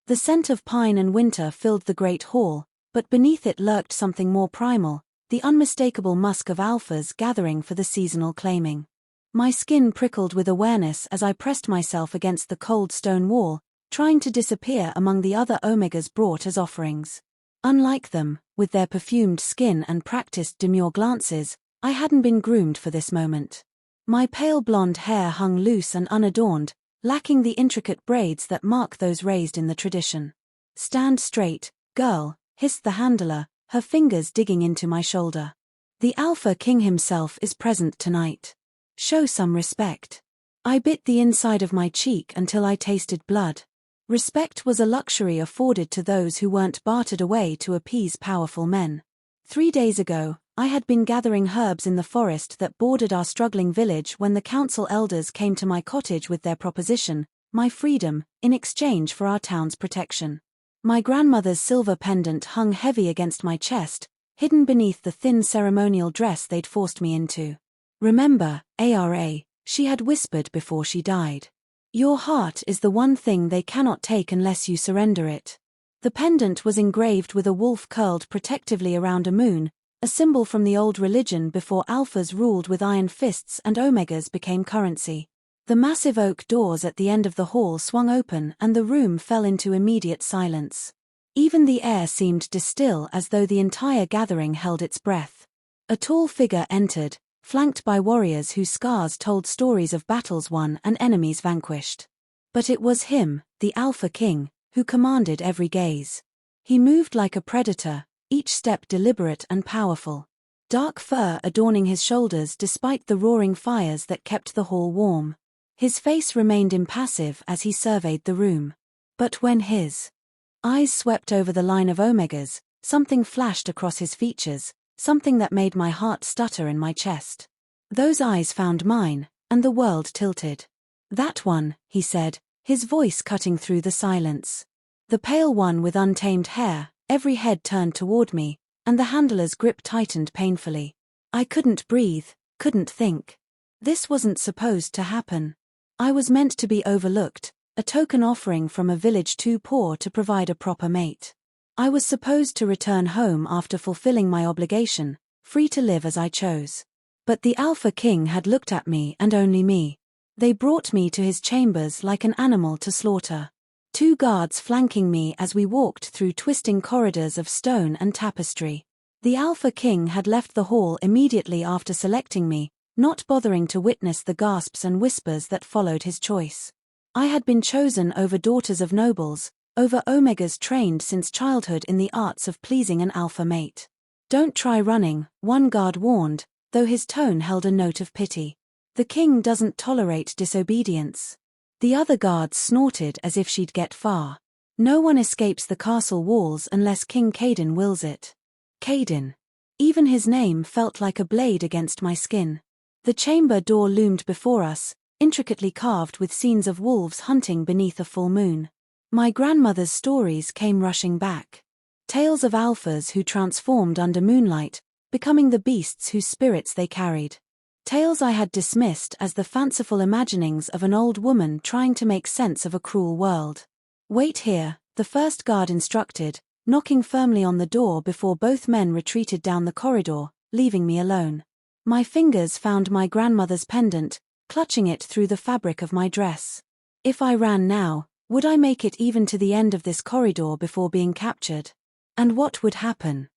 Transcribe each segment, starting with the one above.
The scent of pine and winter filled the great hall, but beneath it lurked something more primal, the unmistakable musk of alphas gathering for the seasonal claiming. My skin prickled with awareness as I pressed myself against the cold stone wall, trying to disappear among the other omegas brought as offerings. Unlike them, with their perfumed skin and practiced demure glances, I hadn't been groomed for this moment. My pale blonde hair hung loose and unadorned, lacking the intricate braids that mark those raised in the tradition. "Stand straight, girl," hissed the handler, her fingers digging into my shoulder. "The Alpha King himself is present tonight. Show some respect." I bit the inside of my cheek until I tasted blood. Respect was a luxury afforded to those who weren't bartered away to appease powerful men. 3 days ago, I had been gathering herbs in the forest that bordered our struggling village when the council elders came to my cottage with their proposition, my freedom, in exchange for our town's protection. My grandmother's silver pendant hung heavy against my chest, hidden beneath the thin ceremonial dress they'd forced me into. "Remember, Ara," she had whispered before she died. "Your heart is the one thing they cannot take unless you surrender it." The pendant was engraved with a wolf curled protectively around a moon, a symbol from the old religion before alphas ruled with iron fists and omegas became currency. The massive oak doors at the end of the hall swung open and the room fell into immediate silence. Even the air seemed distill as though the entire gathering held its breath. A tall figure entered, flanked by warriors whose scars told stories of battles won and enemies vanquished. But it was him, the Alpha King, who commanded every gaze. He moved like a predator, each step deliberate and powerful. Dark fur adorning his shoulders despite the roaring fires that kept the hall warm. His face remained impassive as he surveyed the room. But when his eyes swept over the line of omegas, something flashed across his features, something that made my heart stutter in my chest. Those eyes found mine, and the world tilted. "That one," he said, his voice cutting through the silence. The pale one with untamed hair, every head turned toward me, and the handler's grip tightened painfully. I couldn't breathe, couldn't think. This wasn't supposed to happen. I was meant to be overlooked, a token offering from a village too poor to provide a proper mate. I was supposed to return home after fulfilling my obligation, free to live as I chose. But the Alpha King had looked at me and only me. They brought me to his chambers like an animal to slaughter. 2 guards flanking me as we walked through twisting corridors of stone and tapestry. The Alpha King had left the hall immediately after selecting me, not bothering to witness the gasps and whispers that followed his choice. I had been chosen over daughters of nobles, over omegas trained since childhood in the arts of pleasing an alpha mate. "Don't try running," one guard warned, though his tone held a note of pity. "The king doesn't tolerate disobedience." The other guards snorted as if she'd get far. "No one escapes the castle walls unless King Caden wills it." Caden. Even his name felt like a blade against my skin. The chamber door loomed before us, intricately carved with scenes of wolves hunting beneath a full moon. My grandmother's stories came rushing back. Tales of alphas who transformed under moonlight, becoming the beasts whose spirits they carried. Tales I had dismissed as the fanciful imaginings of an old woman trying to make sense of a cruel world. "Wait here," the first guard instructed, knocking firmly on the door before both men retreated down the corridor, leaving me alone. My fingers found my grandmother's pendant, clutching it through the fabric of my dress. If I ran now, would I make it even to the end of this corridor before being captured? And what would happen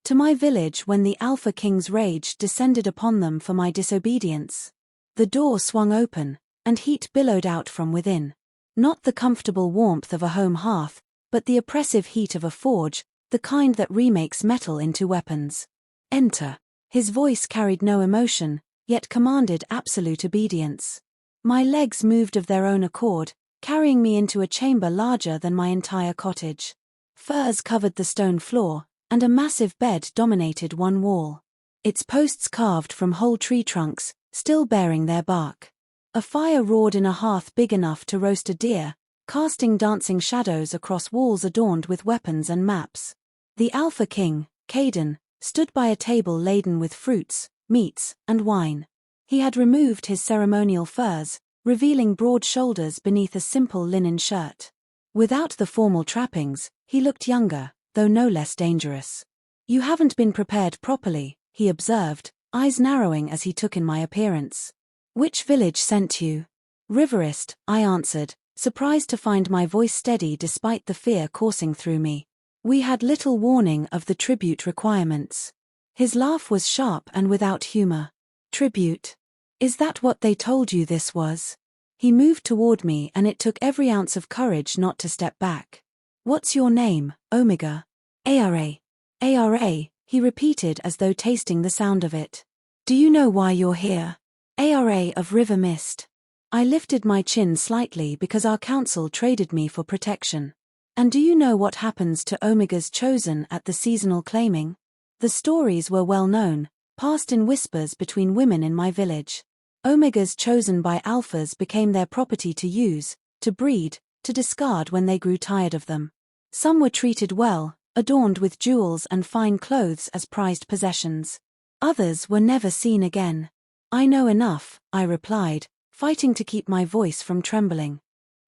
to my village when the Alpha King's rage descended upon them for my disobedience? The door swung open, and heat billowed out from within. Not the comfortable warmth of a home hearth, but the oppressive heat of a forge, the kind that remakes metal into weapons. "Enter." His voice carried no emotion, yet commanded absolute obedience. My legs moved of their own accord, carrying me into a chamber larger than my entire cottage. Furs covered the stone floor, and a massive bed dominated one wall. Its posts carved from whole tree trunks, still bearing their bark. A fire roared in a hearth big enough to roast a deer, casting dancing shadows across walls adorned with weapons and maps. The Alpha King, Caden, stood by a table laden with fruits, meats, and wine. He had removed his ceremonial furs, revealing broad shoulders beneath a simple linen shirt. Without the formal trappings, he looked younger, though no less dangerous. "You haven't been prepared properly," he observed, eyes narrowing as he took in my appearance. "Which village sent you?" "Riverist," I answered, surprised to find my voice steady despite the fear coursing through me. "We had little warning of the tribute requirements." His laugh was sharp and without humor. "Tribute? Is that what they told you this was?" He moved toward me and it took every ounce of courage not to step back. "What's your name, Omega?" "ARA. ARA," he repeated as though tasting the sound of it. "Do you know why you're here?" "ARA of River Mist." I lifted my chin slightly because our council traded me for protection. "And do you know what happens to Omegas chosen at the seasonal claiming?" The stories were well known, passed in whispers between women in my village. Omegas chosen by alphas became their property to use, to breed, to discard when they grew tired of them. Some were treated well, adorned with jewels and fine clothes as prized possessions. Others were never seen again. "I know enough," I replied, fighting to keep my voice from trembling.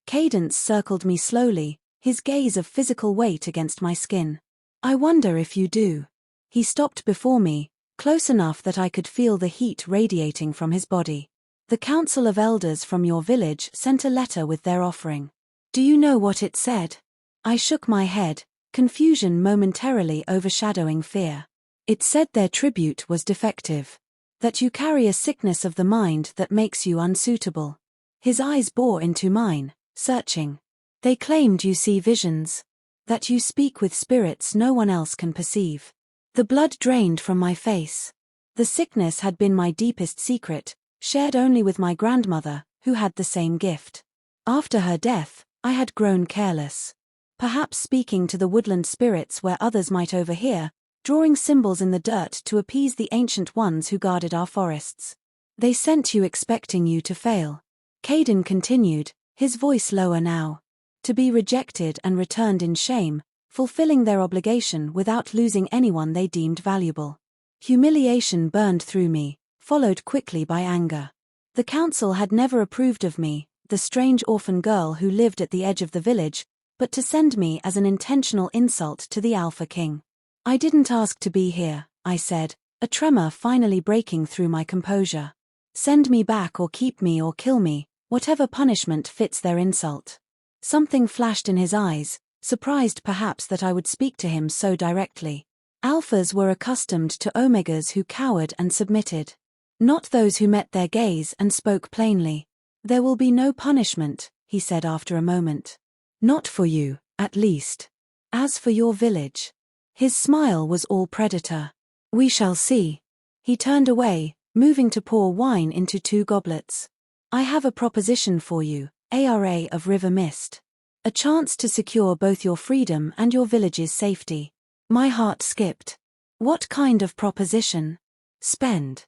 Cadence circled me slowly, his gaze of physical weight against my skin. "I wonder if you do." He stopped before me, close enough that I could feel the heat radiating from his body. "The Council of Elders from your village sent a letter with their offering. Do you know what it said?" I shook my head, confusion momentarily overshadowing fear. "It said their tribute was defective. That you carry a sickness of the mind that makes you unsuitable." His eyes bore into mine, searching. "They claimed you see visions. That you speak with spirits no one else can perceive." The blood drained from my face. The sickness had been my deepest secret, shared only with my grandmother, who had the same gift. After her death, I had grown careless. Perhaps speaking to the woodland spirits where others might overhear, drawing symbols in the dirt to appease the ancient ones who guarded our forests. "They sent you expecting you to fail." Caden continued, his voice lower now. "To be rejected and returned in shame, fulfilling their obligation without losing anyone they deemed valuable." Humiliation burned through me, followed quickly by anger. The council had never approved of me, the strange orphan girl who lived at the edge of the village, but to send me as an intentional insult to the Alpha King. "I didn't ask to be here," I said, a tremor finally breaking through my composure. "Send me back or keep me or kill me, whatever punishment fits their insult." Something flashed in his eyes, surprised perhaps that I would speak to him so directly. Alphas were accustomed to Omegas who cowered and submitted. Not those who met their gaze and spoke plainly. "There will be no punishment," he said after a moment. "Not for you, at least. As for your village." His smile was all predator. "We shall see." He turned away, moving to pour wine into 2 goblets. "I have a proposition for you, ARA of River Mist. A chance to secure both your freedom and your village's safety." My heart skipped. What kind of proposition? "Spend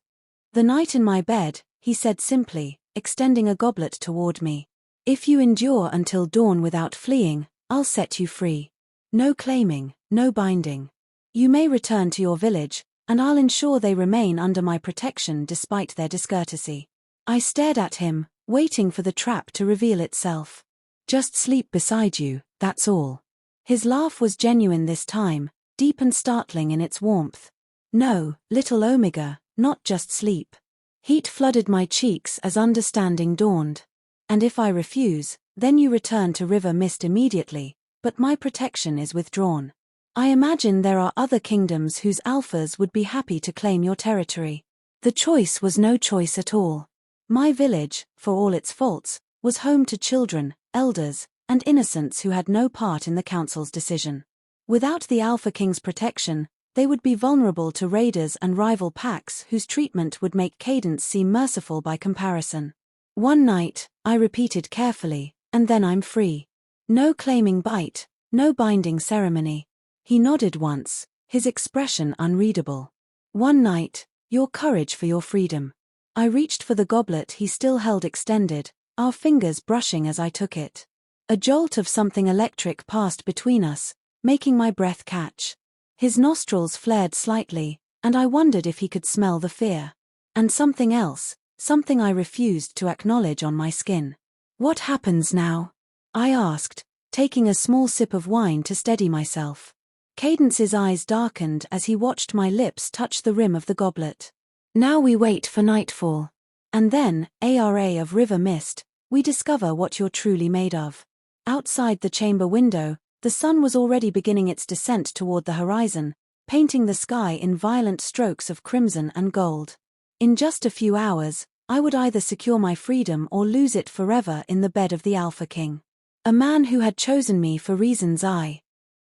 the night in my bed," he said simply, extending a goblet toward me. "If you endure until dawn without fleeing, I'll set you free. No claiming, no binding. You may return to your village, and I'll ensure they remain under my protection despite their discourtesy." I stared at him, waiting for the trap to reveal itself. "Just sleep beside you, that's all." His laugh was genuine this time, deep and startling in its warmth. "No, little Omega, not just sleep." Heat flooded my cheeks as understanding dawned. "And if I refuse, then you return to River Mist immediately, but my protection is withdrawn. I imagine there are other kingdoms whose alphas would be happy to claim your territory." The choice was no choice at all. My village, for all its faults, was home to children, elders, and innocents who had no part in the council's decision. Without the Alpha King's protection, they would be vulnerable to raiders and rival packs whose treatment would make Cadence seem merciful by comparison. "One night," I repeated carefully, "and then I'm free. No claiming bite, no binding ceremony." He nodded once, his expression unreadable. "One night, your courage for your freedom." I reached for the goblet he still held extended, our fingers brushing as I took it. A jolt of something electric passed between us, making my breath catch. His nostrils flared slightly, and I wondered if he could smell the fear. And something else, something I refused to acknowledge on my skin. "What happens now?" I asked, taking a small sip of wine to steady myself. Cadence's eyes darkened as he watched my lips touch the rim of the goblet. Now we wait for nightfall. And then, ARA of river mist, we discover what you're truly made of. Outside the chamber window, the sun was already beginning its descent toward the horizon, painting the sky in violent strokes of crimson and gold. In just a few hours, I would either secure my freedom or lose it forever in the bed of the Alpha King. A man who had chosen me for reasons I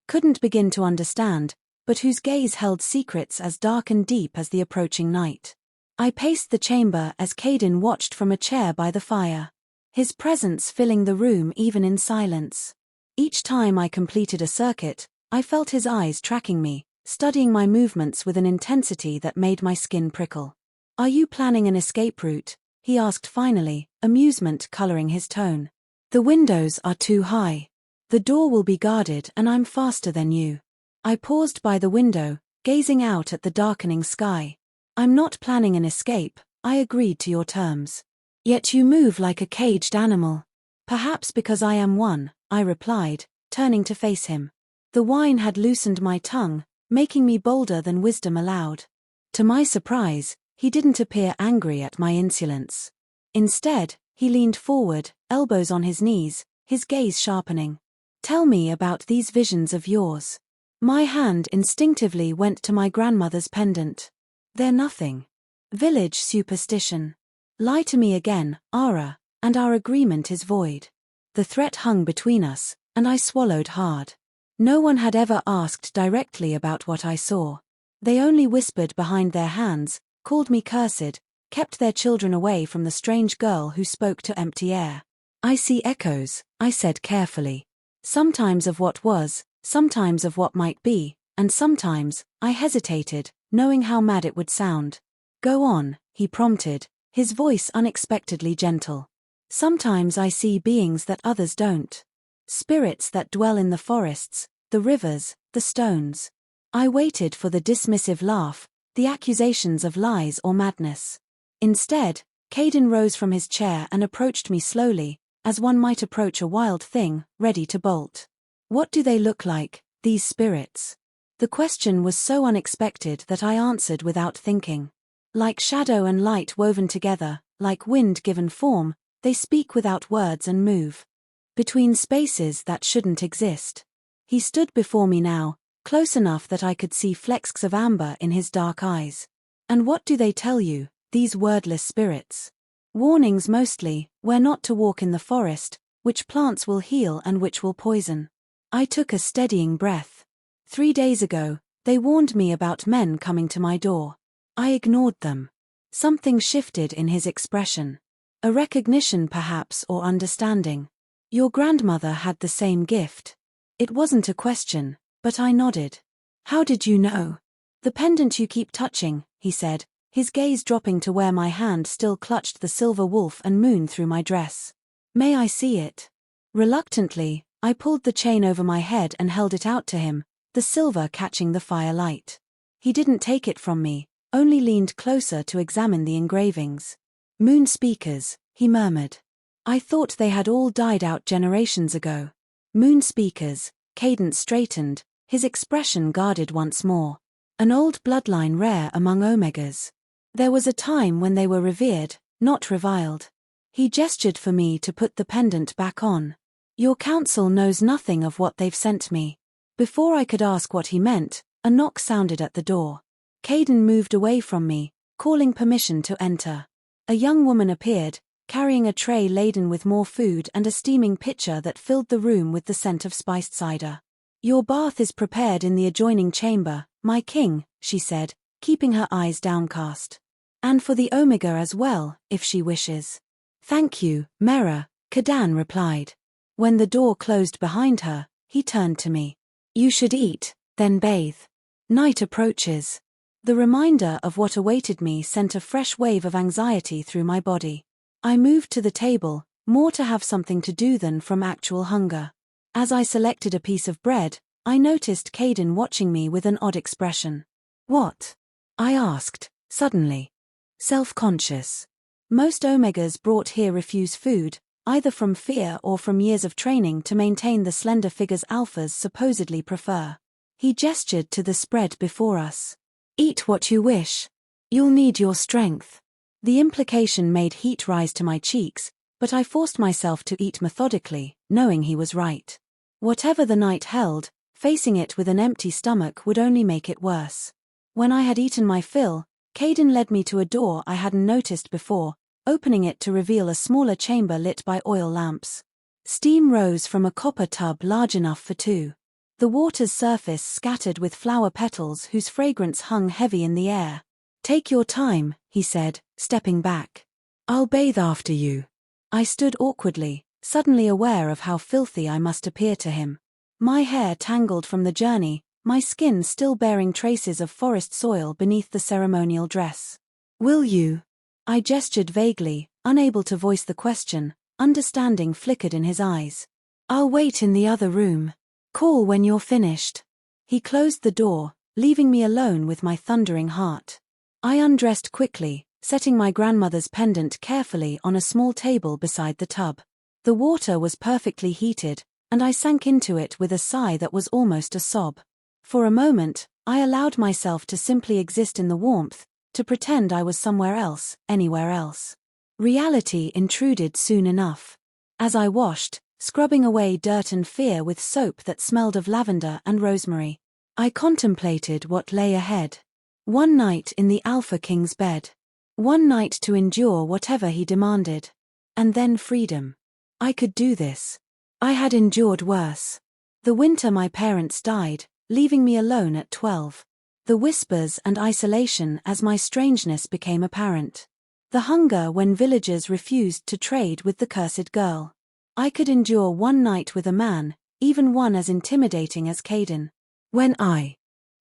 couldn't begin to understand, but whose gaze held secrets as dark and deep as the approaching night. I paced the chamber as Caden watched from a chair by the fire, his presence filling the room even in silence. Each time I completed a circuit, I felt his eyes tracking me, studying my movements with an intensity that made my skin prickle. "Are you planning an escape route?" he asked finally, amusement coloring his tone. "The windows are too high. The door will be guarded and I'm faster than you." I paused by the window, gazing out at the darkening sky. "I'm not planning an escape, I agreed to your terms. Yet you move like a caged animal." "Perhaps because I am one," I replied, turning to face him. The wine had loosened my tongue, making me bolder than wisdom allowed. To my surprise, he didn't appear angry at my insolence. Instead, he leaned forward, elbows on his knees, his gaze sharpening. "Tell me about these visions of yours." My hand instinctively went to my grandmother's pendant. "They're nothing. Village superstition. Lie to me again, Ara, and our agreement is void." The threat hung between us, and I swallowed hard. No one had ever asked directly about what I saw. They only whispered behind their hands, called me cursed, kept their children away from the strange girl who spoke to empty air. "I see echoes," I said carefully. "Sometimes of what was, sometimes of what might be, and sometimes," I hesitated, knowing how mad it would sound. "Go on," he prompted, his voice unexpectedly gentle. "Sometimes I see beings that others don't. Spirits that dwell in the forests, the rivers, the stones." I waited for the dismissive laugh, the accusations of lies or madness. Instead, Caden rose from his chair and approached me slowly, as one might approach a wild thing, ready to bolt. "What do they look like, these spirits?" The question was so unexpected that I answered without thinking. "Like shadow and light woven together, like wind given form, they speak without words and move between spaces that shouldn't exist." He stood before me now, close enough that I could see flecks of amber in his dark eyes. "And what do they tell you, these wordless spirits?" "Warnings mostly, where not to walk in the forest, which plants will heal and which will poison." I took a steadying breath. 3 days ago, they warned me about men coming to my door. I ignored them. Something shifted in his expression. A recognition perhaps, or understanding. "Your grandmother had the same gift." It wasn't a question, but I nodded. "How did you know?" "The pendant you keep touching," he said, his gaze dropping to where my hand still clutched the silver wolf and moon through my dress. "May I see it?" Reluctantly, I pulled the chain over my head and held it out to him, the silver catching the firelight. He didn't take it from me, only leaned closer to examine the engravings. "Moon speakers," he murmured. "I thought they had all died out generations ago." "Moon speakers," Cadence straightened, his expression guarded once more. "An old bloodline rare among Omegas. There was a time when they were revered, not reviled." He gestured for me to put the pendant back on. "Your council knows nothing of what they've sent me." Before I could ask what he meant, a knock sounded at the door. Caden moved away from me, calling permission to enter. A young woman appeared, carrying a tray laden with more food and a steaming pitcher that filled the room with the scent of spiced cider. "Your bath is prepared in the adjoining chamber, my king," she said, keeping her eyes downcast. "And for the Omega as well, if she wishes." "Thank you, Mera," Kadan replied. When the door closed behind her, he turned to me. "You should eat, then bathe. Night approaches." The reminder of what awaited me sent a fresh wave of anxiety through my body. I moved to the table, more to have something to do than from actual hunger. As I selected a piece of bread, I noticed Caden watching me with an odd expression. "What?" I asked, suddenly. Self-conscious. Most Omegas brought here refuse food, either from fear or from years of training to maintain the slender figures alphas supposedly prefer. He gestured to the spread before us. Eat what you wish. You'll need your strength. The implication made heat rise to my cheeks, but I forced myself to eat methodically, knowing he was right. Whatever the night held, facing it with an empty stomach would only make it worse. When I had eaten my fill, Caden led me to a door I hadn't noticed before, opening it to reveal a smaller chamber lit by oil lamps. Steam rose from a copper tub large enough for two. The water's surface scattered with flower petals whose fragrance hung heavy in the air. Take your time, he said, stepping back. I'll bathe after you. I stood awkwardly, suddenly aware of how filthy I must appear to him. My hair tangled from the journey, my skin still bearing traces of forest soil beneath the ceremonial dress. Will you? I gestured vaguely, unable to voice the question. Understanding flickered in his eyes. I'll wait in the other room. Call when you're finished. He closed the door, leaving me alone with my thundering heart. I undressed quickly, setting my grandmother's pendant carefully on a small table beside the tub. The water was perfectly heated, and I sank into it with a sigh that was almost a sob. For a moment, I allowed myself to simply exist in the warmth, to pretend I was somewhere else, anywhere else. Reality intruded soon enough. As I washed, scrubbing away dirt and fear with soap that smelled of lavender and rosemary, I contemplated what lay ahead. One night in the Alpha King's bed. One night to endure whatever he demanded. And then freedom. I could do this. I had endured worse. The winter my parents died, leaving me alone at 12. The whispers and isolation as my strangeness became apparent. The hunger when villagers refused to trade with the cursed girl. I could endure one night with a man, even one as intimidating as Caden. When I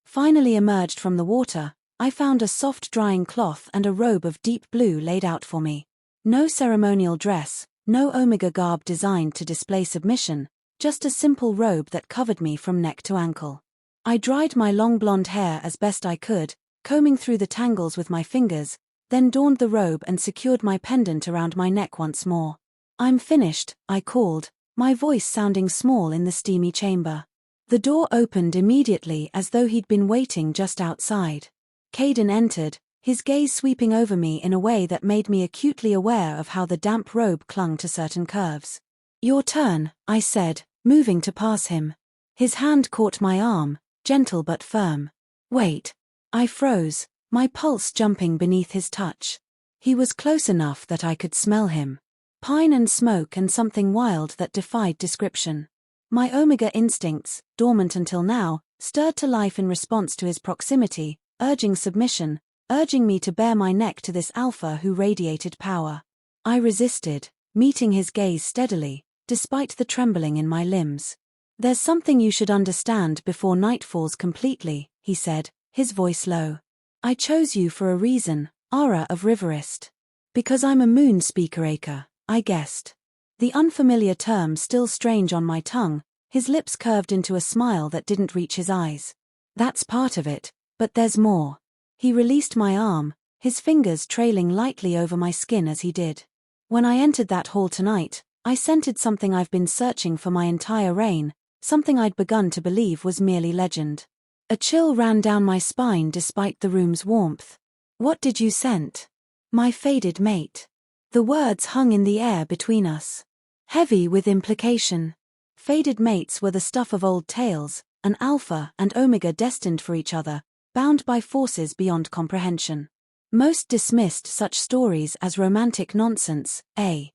finally emerged from the water, I found a soft drying cloth and a robe of deep blue laid out for me. No ceremonial dress, no omega garb designed to display submission, just a simple robe that covered me from neck to ankle. I dried my long blonde hair as best I could, combing through the tangles with my fingers, then donned the robe and secured my pendant around my neck once more. I'm finished, I called, my voice sounding small in the steamy chamber. The door opened immediately as though he'd been waiting just outside. Caden entered, his gaze sweeping over me in a way that made me acutely aware of how the damp robe clung to certain curves. Your turn, I said, moving to pass him. His hand caught my arm, gentle but firm. Wait. I froze, my pulse jumping beneath his touch. He was close enough that I could smell him. Pine and smoke and something wild that defied description. My omega instincts, dormant until now, stirred to life in response to his proximity, urging submission, urging me to bare my neck to this alpha who radiated power. I resisted, meeting his gaze steadily, despite the trembling in my limbs. There's something you should understand before night falls completely, he said, his voice low. I chose you for a reason, Ara of Riverist. Because I'm a moon speaker acre, I guessed. The unfamiliar term still strange on my tongue, his lips curved into a smile that didn't reach his eyes. That's part of it, but there's more. He released my arm, his fingers trailing lightly over my skin as he did. When I entered that hall tonight, I scented something I've been searching for my entire reign, something I'd begun to believe was merely legend. A chill ran down my spine despite the room's warmth. What did you scent? My faded mate. The words hung in the air between us. Heavy with implication. Faded mates were the stuff of old tales, an alpha and omega destined for each other, bound by forces beyond comprehension. Most dismissed such stories as romantic nonsense, a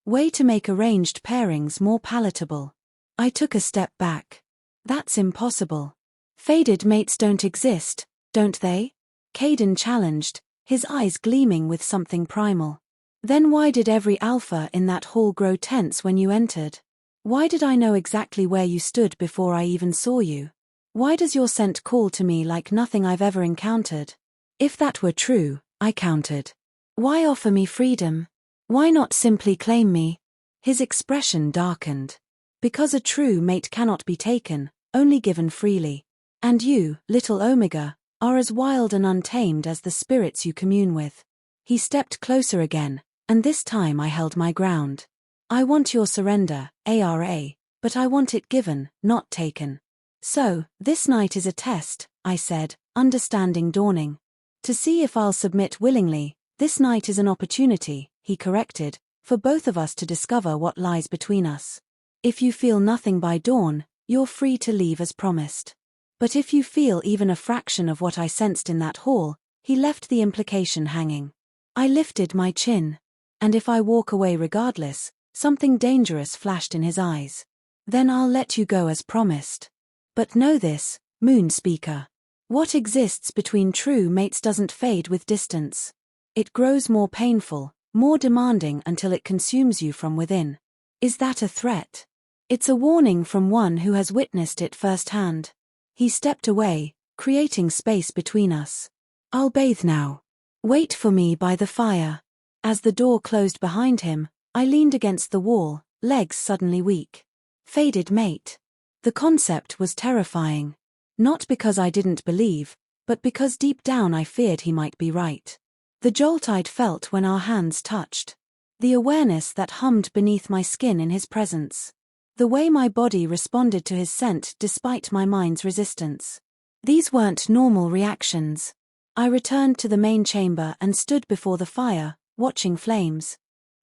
way to make arranged pairings more palatable. I took a step back. That's impossible. Faded mates don't exist, don't they? Caden challenged, his eyes gleaming with something primal. Then why did every alpha in that hall grow tense when you entered? Why did I know exactly where you stood before I even saw you? Why does your scent call to me like nothing I've ever encountered? If that were true, I countered. Why offer me freedom? Why not simply claim me? His expression darkened. Because a true mate cannot be taken, only given freely. And you, little Omega, are as wild and untamed as the spirits you commune with. He stepped closer again, and this time I held my ground. I want your surrender, ARA, but I want it given, not taken. So, this night is a test, I said, understanding dawning. To see if I'll submit willingly. This night is an opportunity, he corrected, for both of us to discover what lies between us. If you feel nothing by dawn, you're free to leave as promised. But if you feel even a fraction of what I sensed in that hall, he left the implication hanging. I lifted my chin. And if I walk away regardless, something dangerous flashed in his eyes. Then I'll let you go as promised. But know this, Moon Speaker. What exists between true mates doesn't fade with distance. It grows more painful, more demanding until it consumes you from within. Is that a threat? It's a warning from one who has witnessed it firsthand. He stepped away, creating space between us. I'll bathe now. Wait for me by the fire. As the door closed behind him, I leaned against the wall, legs suddenly weak. Faded mate. The concept was terrifying. Not because I didn't believe, but because deep down I feared he might be right. The jolt I'd felt when our hands touched. The awareness that hummed beneath my skin in his presence. The way my body responded to his scent despite my mind's resistance. These weren't normal reactions. I returned to the main chamber and stood before the fire, watching flames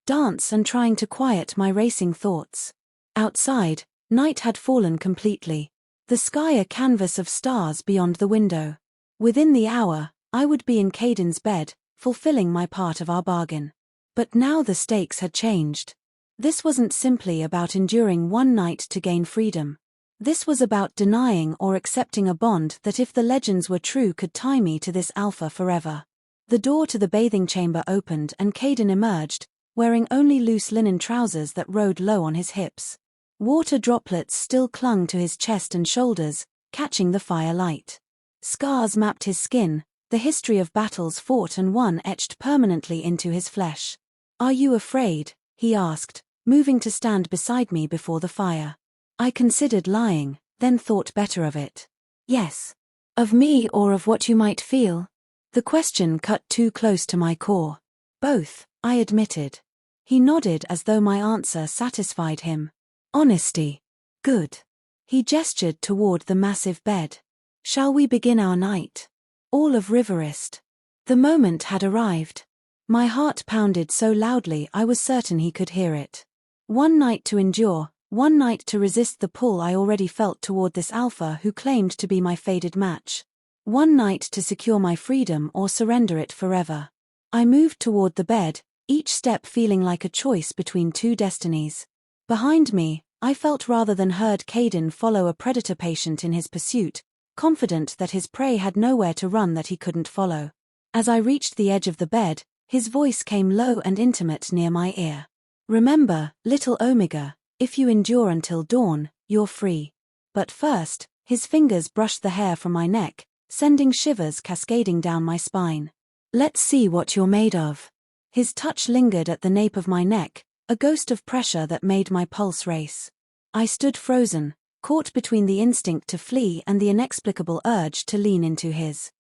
dance and trying to quiet my racing thoughts. Outside, night had fallen completely. The sky a canvas of stars beyond the window. Within the hour, I would be in Caden's bed, fulfilling my part of our bargain. But now the stakes had changed. This wasn't simply about enduring one night to gain freedom. This was about denying or accepting a bond that, if the legends were true, could tie me to this alpha forever. The door to the bathing chamber opened and Caden emerged, wearing only loose linen trousers that rode low on his hips. Water droplets still clung to his chest and shoulders, catching the firelight. Scars mapped his skin, the history of battles fought and won etched permanently into his flesh. "Are you afraid?" he asked, moving to stand beside me before the fire. I considered lying, then thought better of it. "Yes." "Of me or of what you might feel?" The question cut too close to my core. "Both," I admitted. He nodded as though my answer satisfied him. "Honesty. Good." He gestured toward the massive bed. "Shall we begin our night? All of Riverist." The moment had arrived. My heart pounded so loudly I was certain he could hear it. One night to endure, one night to resist the pull I already felt toward this alpha who claimed to be my fated match. One night to secure my freedom or surrender it forever. I moved toward the bed, each step feeling like a choice between two destinies. Behind me, I felt rather than heard Caden follow a predator patient in his pursuit, confident that his prey had nowhere to run that he couldn't follow. As I reached the edge of the bed, his voice came low and intimate near my ear. "Remember, little Omega, if you endure until dawn, you're free." But first, his fingers brushed the hair from my neck, sending shivers cascading down my spine. "Let's see what you're made of." His touch lingered at the nape of my neck, a ghost of pressure that made my pulse race. I stood frozen, caught between the instinct to flee and the inexplicable urge to lean into his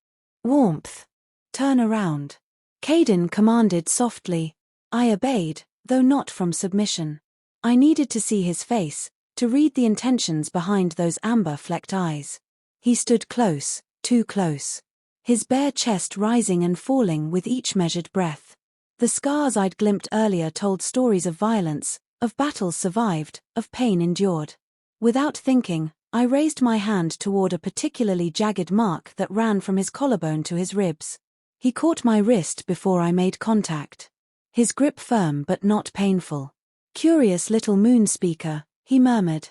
warmth. "Turn around," Caden commanded softly. I obeyed, though not from submission. I needed to see his face, to read the intentions behind those amber-flecked eyes. He stood close, too close. His bare chest rising and falling with each measured breath. The scars I'd glimpsed earlier told stories of violence, of battles survived, of pain endured. Without thinking, I raised my hand toward a particularly jagged mark that ran from his collarbone to his ribs. He caught my wrist before I made contact. His grip firm but not painful. "Curious little moon speaker," he murmured.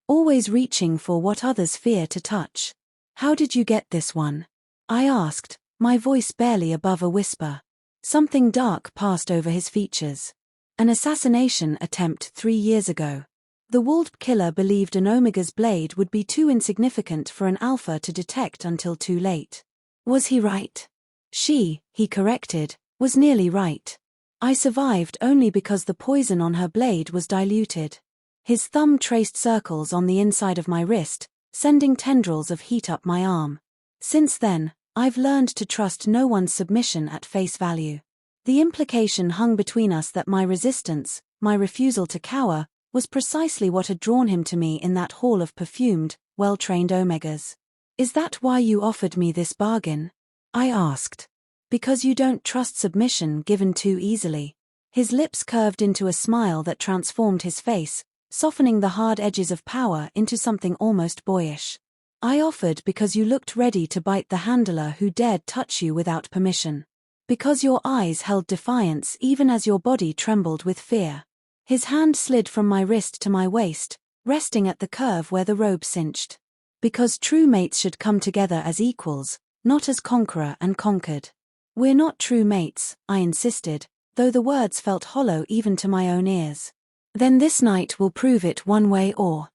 "Always reaching for what others fear to touch. How did you get this one?" I asked, my voice barely above a whisper. Something dark passed over his features. "An assassination attempt 3 years ago. The Wolf killer believed an Omega's blade would be too insignificant for an Alpha to detect until too late." Was he right? He corrected, was nearly right. I survived only because the poison on her blade was diluted. His thumb traced circles on the inside of my wrist, sending tendrils of heat up my arm. Since then, I've learned to trust no one's submission at face value. The implication hung between us that my resistance, my refusal to cower, was precisely what had drawn him to me in that hall of perfumed, well-trained omegas. "Is that why you offered me this bargain?" I asked. "Because you don't trust submission given too easily." His lips curved into a smile that transformed his face, softening the hard edges of power into something almost boyish. "I offered because you looked ready to bite the handler who dared touch you without permission. Because your eyes held defiance even as your body trembled with fear." His hand slid from my wrist to my waist, resting at the curve where the robe cinched. "Because true mates should come together as equals, not as conqueror and conquered." "We're not true mates," I insisted, though the words felt hollow even to my own ears. "Then this night will prove it one way or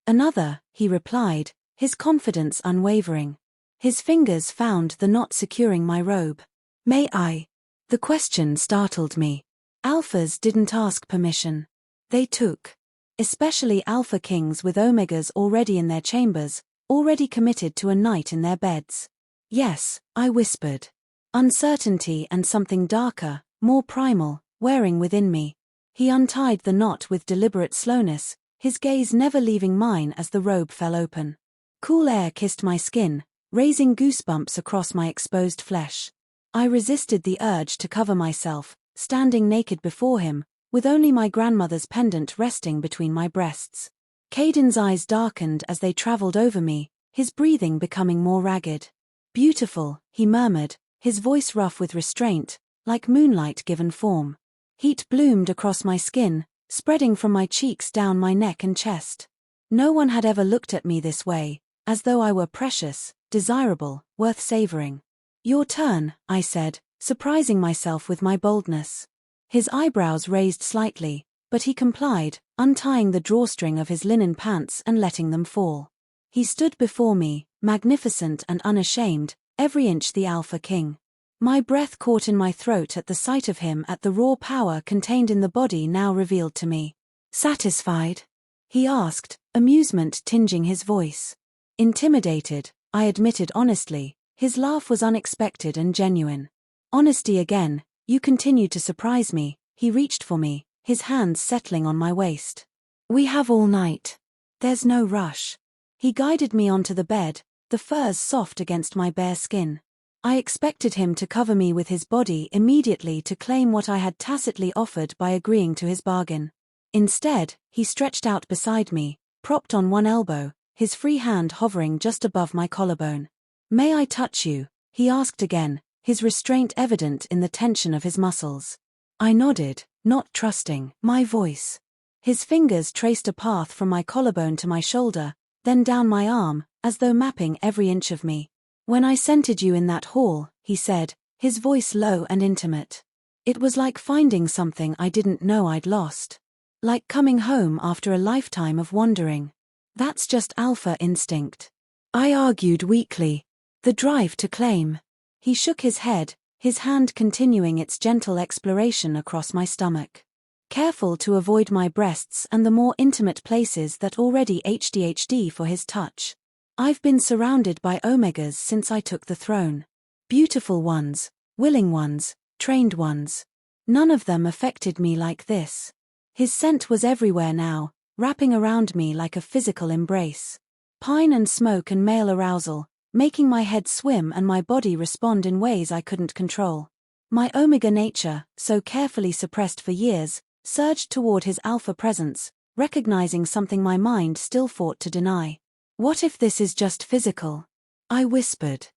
another," he replied, his confidence unwavering. His fingers found the knot securing my robe. "May I?" The question startled me. Alphas didn't ask permission. They took. Especially alpha kings with omegas already in their chambers, already committed to a night in their beds. "Yes," I whispered. Uncertainty and something darker, more primal, wearing within me. He untied the knot with deliberate slowness, his gaze never leaving mine as the robe fell open. Cool air kissed my skin, raising goosebumps across my exposed flesh. I resisted the urge to cover myself, standing naked before him, with only my grandmother's pendant resting between my breasts. Caden's eyes darkened as they traveled over me, his breathing becoming more ragged. "Beautiful," he murmured, his voice rough with restraint, like moonlight given form. Heat bloomed across my skin, spreading from my cheeks down my neck and chest. No one had ever looked at me this way, as though I were precious, desirable, worth savoring. "Your turn," I said, surprising myself with my boldness. His eyebrows raised slightly, but he complied, untying the drawstring of his linen pants and letting them fall. He stood before me, magnificent and unashamed, every inch the Alpha King. My breath caught in my throat at the sight of him, at the raw power contained in the body now revealed to me. "Satisfied?" he asked, amusement tinging his voice. "Intimidated," I admitted honestly. His laugh was unexpected and genuine. "Honesty again, you continue to surprise me." He reached for me, his hands settling on my waist. "We have all night. There's no rush." He guided me onto the bed, the furs soft against my bare skin. I expected him to cover me with his body immediately to claim what I had tacitly offered by agreeing to his bargain. Instead, he stretched out beside me, propped on one elbow, his free hand hovering just above my collarbone. "May I touch you?" he asked again, his restraint evident in the tension of his muscles. I nodded, not trusting my voice. His fingers traced a path from my collarbone to my shoulder, then down my arm, as though mapping every inch of me. "When I scented you in that hall," he said, his voice low and intimate. "It was like finding something I didn't know I'd lost. Like coming home after a lifetime of wandering." "That's just alpha instinct," I argued weakly. "The drive to claim." He shook his head, his hand continuing its gentle exploration across my stomach. Careful to avoid my breasts and the more intimate places that already HDHD for his touch. "I've been surrounded by omegas since I took the throne. Beautiful ones, willing ones, trained ones. None of them affected me like this." His scent was everywhere now, wrapping around me like a physical embrace. Pine and smoke and male arousal, making my head swim and my body respond in ways I couldn't control. My omega nature, so carefully suppressed for years, surged toward his alpha presence, recognizing something my mind still fought to deny. "What if this is just physical?" I whispered.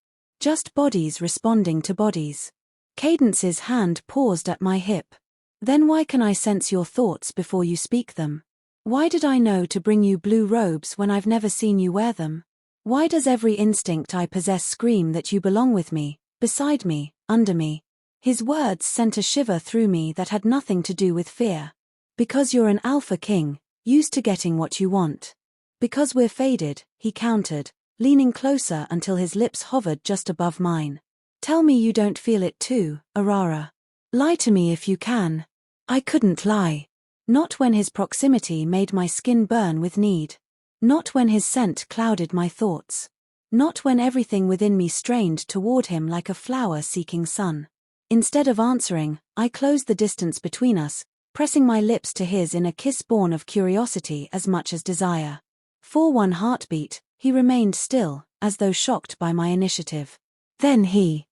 "Just bodies responding to bodies." Cadence's hand paused at my hip. "Then why can I sense your thoughts before you speak them? Why did I know to bring you blue robes when I've never seen you wear them? Why does every instinct I possess scream that you belong with me, beside me, under me?" His words sent a shiver through me that had nothing to do with fear. "Because you're an alpha king, used to getting what you want. Because we're faded," he countered, leaning closer until his lips hovered just above mine. "Tell me you don't feel it too, Arara. Lie to me if you can." I couldn't lie. Not when his proximity made my skin burn with need. Not when his scent clouded my thoughts. Not when everything within me strained toward him like a flower seeking sun. Instead of answering, I closed the distance between us, pressing my lips to his in a kiss born of curiosity as much as desire. For one heartbeat, he remained still, as though shocked by my initiative. Then he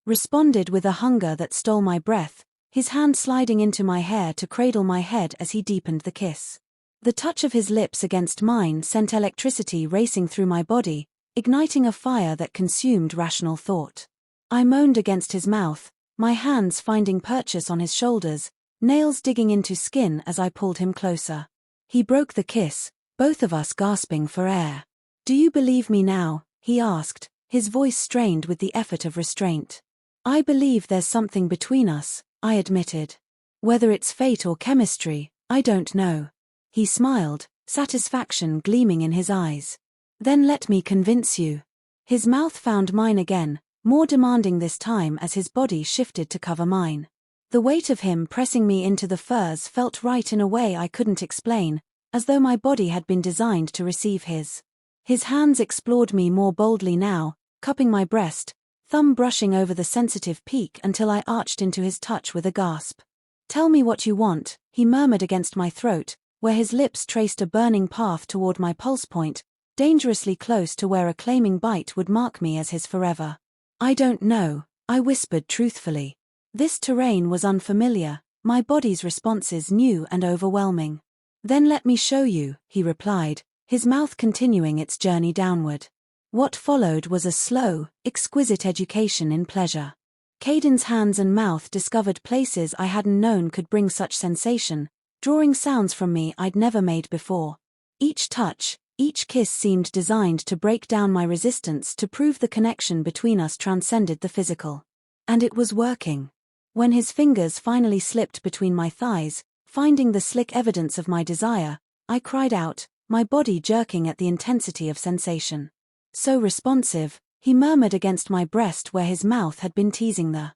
responded with a hunger that stole my breath, his hand sliding into my hair to cradle my head as he deepened the kiss. The touch of his lips against mine sent electricity racing through my body, igniting a fire that consumed rational thought. I moaned against his mouth, my hands finding purchase on his shoulders, nails digging into skin as I pulled him closer. He broke the kiss, both of us gasping for air. "Do you believe me now?" he asked, his voice strained with the effort of restraint. "I believe there's something between us," I admitted. "Whether it's fate or chemistry, I don't know." He smiled, satisfaction gleaming in his eyes. "Then let me convince you." His mouth found mine again, more demanding this time as his body shifted to cover mine. The weight of him pressing me into the furs felt right in a way I couldn't explain, as though my body had been designed to receive his. His hands explored me more boldly now, cupping my breast, thumb brushing over the sensitive peak until I arched into his touch with a gasp. "Tell me what you want," he murmured against my throat, where his lips traced a burning path toward my pulse point, dangerously close to where a claiming bite would mark me as his forever. "I don't know," I whispered truthfully. This terrain was unfamiliar, my body's responses new and overwhelming. "Then let me show you," he replied, his mouth continuing its journey downward. What followed was a slow, exquisite education in pleasure. Caden's hands and mouth discovered places I hadn't known could bring such sensation, drawing sounds from me I'd never made before. Each touch, each kiss seemed designed to break down my resistance to prove the connection between us transcended the physical. And it was working. When his fingers finally slipped between my thighs, finding the slick evidence of my desire, I cried out, my body jerking at the intensity of sensation. "So responsive," he murmured against my breast where his mouth had been teasing the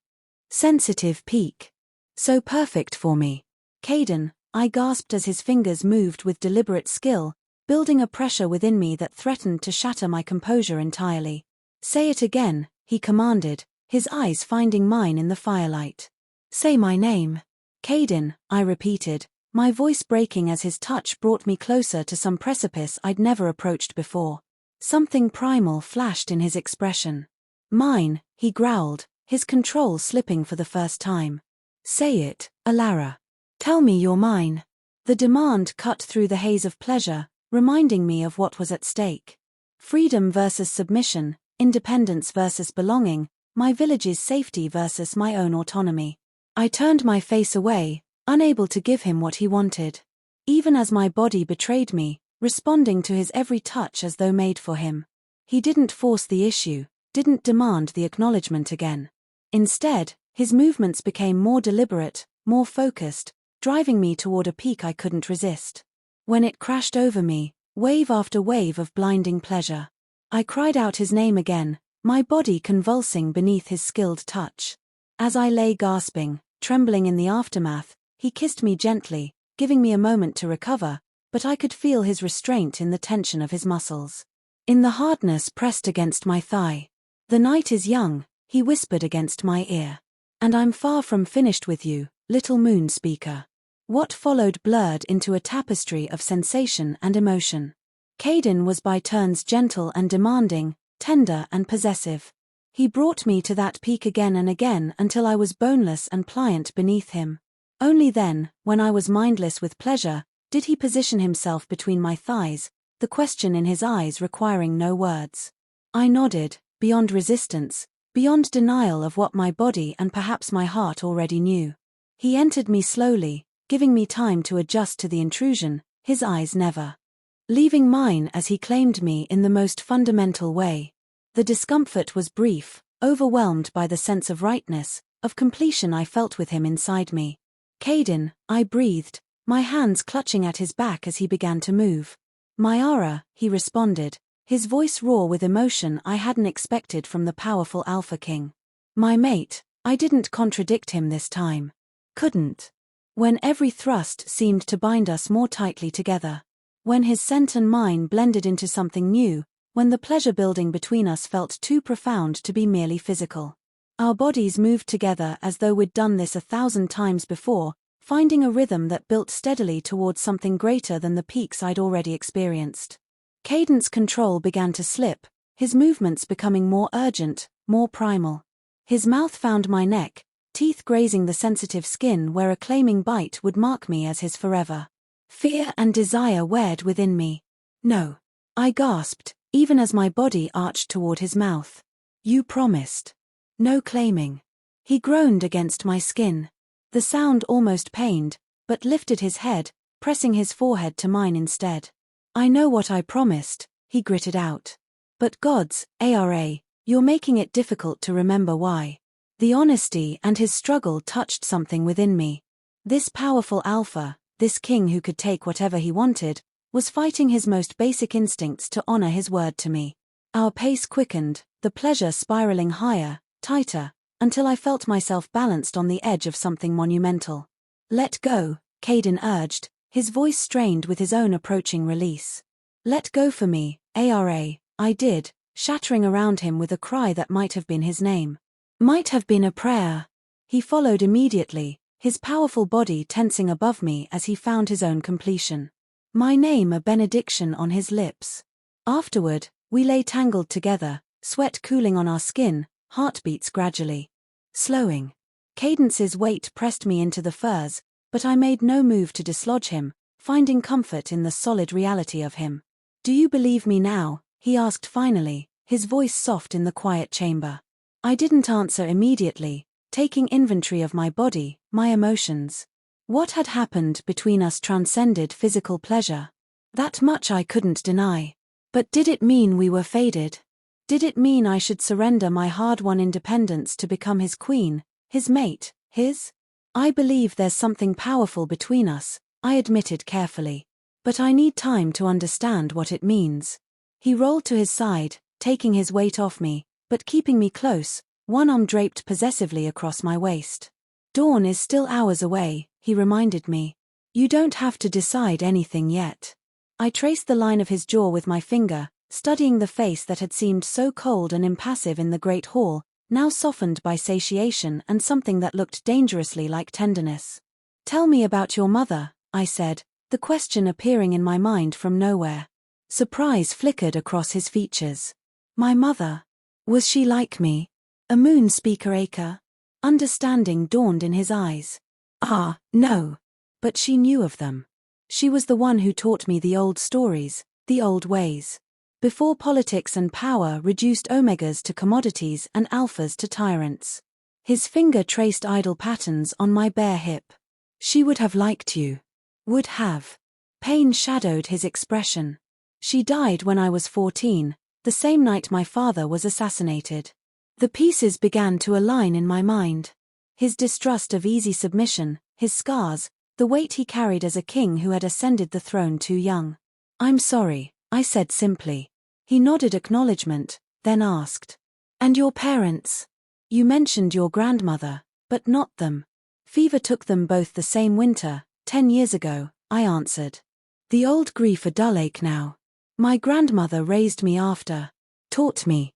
sensitive peak. "So perfect for me." "Caden," I gasped as his fingers moved with deliberate skill, building a pressure within me that threatened to shatter my composure entirely. "Say it again," he commanded, his eyes finding mine in the firelight. "Say my name." "Caden," I repeated, my voice breaking as his touch brought me closer to some precipice I'd never approached before. Something primal flashed in his expression. "Mine," he growled, his control slipping for the first time. "Say it, Alara. Tell me you're mine." The demand cut through the haze of pleasure, reminding me of what was at stake. Freedom versus submission, independence versus belonging, my village's safety versus my own autonomy. I turned my face away, unable to give him what he wanted. Even as my body betrayed me, responding to his every touch as though made for him. He didn't force the issue, didn't demand the acknowledgement again. Instead, his movements became more deliberate, more focused, driving me toward a peak I couldn't resist. When it crashed over me, wave after wave of blinding pleasure, I cried out his name again, my body convulsing beneath his skilled touch. As I lay gasping, trembling in the aftermath, he kissed me gently, giving me a moment to recover, but I could feel his restraint in the tension of his muscles. In the hardness pressed against my thigh. "The night is young," he whispered against my ear. "And I'm far from finished with you, little moon speaker." What followed blurred into a tapestry of sensation and emotion. Caden was by turns gentle and demanding, tender and possessive. He brought me to that peak again and again until I was boneless and pliant beneath him. Only then, when I was mindless with pleasure, did he position himself between my thighs, the question in his eyes requiring no words. I nodded, beyond resistance, beyond denial of what my body and perhaps my heart already knew. He entered me slowly, giving me time to adjust to the intrusion, his eyes never leaving mine as he claimed me in the most fundamental way. The discomfort was brief, overwhelmed by the sense of rightness, of completion I felt with him inside me. "Caden," I breathed, my hands clutching at his back as he began to move. "Myara," he responded, his voice raw with emotion I hadn't expected from the powerful Alpha King. "My mate." I didn't contradict him this time. Couldn't. When every thrust seemed to bind us more tightly together. When his scent and mine blended into something new, when the pleasure building between us felt too profound to be merely physical. Our bodies moved together as though we'd done this 1,000 times before, finding a rhythm that built steadily towards something greater than the peaks I'd already experienced. Cadence control began to slip, his movements becoming more urgent, more primal. His mouth found my neck, teeth grazing the sensitive skin where a claiming bite would mark me as his forever. Fear and desire welled within me. "No," I gasped, even as my body arched toward his mouth. "You promised." "No claiming." He groaned against my skin. The sound almost pained, but lifted his head, pressing his forehead to mine instead. "I know what I promised," he gritted out. "But gods, Ara, you're making it difficult to remember why." The honesty and his struggle touched something within me. This powerful alpha, this king who could take whatever he wanted, was fighting his most basic instincts to honor his word to me. Our pace quickened, the pleasure spiraling higher, tighter, until I felt myself balanced on the edge of something monumental. "Let go," Caden urged, his voice strained with his own approaching release. "Let go for me, Ara." I did, shattering around him with a cry that might have been his name. Might have been a prayer. He followed immediately, his powerful body tensing above me as he found his own completion. My name a benediction on his lips. Afterward, we lay tangled together, sweat cooling on our skin, heartbeats gradually slowing. Cadence's weight pressed me into the furs, but I made no move to dislodge him, finding comfort in the solid reality of him. "Do you believe me now?" he asked finally, his voice soft in the quiet chamber. I didn't answer immediately, taking inventory of my body, my emotions. What had happened between us transcended physical pleasure. That much I couldn't deny. But did it mean we were fated? Did it mean I should surrender my hard-won independence to become his queen, his mate, his? "I believe there's something powerful between us," I admitted carefully. "But I need time to understand what it means." He rolled to his side, taking his weight off me, but keeping me close, one arm draped possessively across my waist. "Dawn is still hours away," he reminded me. "You don't have to decide anything yet." I traced the line of his jaw with my finger, studying the face that had seemed so cold and impassive in the great hall, now softened by satiation and something that looked dangerously like tenderness. "Tell me about your mother," I said, the question appearing in my mind from nowhere. Surprise flickered across his features. "My mother? Was she like me? A moon speaker acre?" Understanding dawned in his eyes. "Ah, no. But she knew of them. She was the one who taught me the old stories, the old ways. Before politics and power reduced omegas to commodities and alphas to tyrants." His finger traced idle patterns on my bare hip. "She would have liked you." Would have. Pain shadowed his expression. "She died when I was 14, the same night my father was assassinated." The pieces began to align in my mind. His distrust of easy submission, his scars, the weight he carried as a king who had ascended the throne too young. "I'm sorry," I said simply. He nodded acknowledgement, then asked, "And your parents? You mentioned your grandmother, but not them." "Fever took them both the same winter, 10 years ago," I answered. "The old grief a dull ache now. My grandmother raised me after, taught me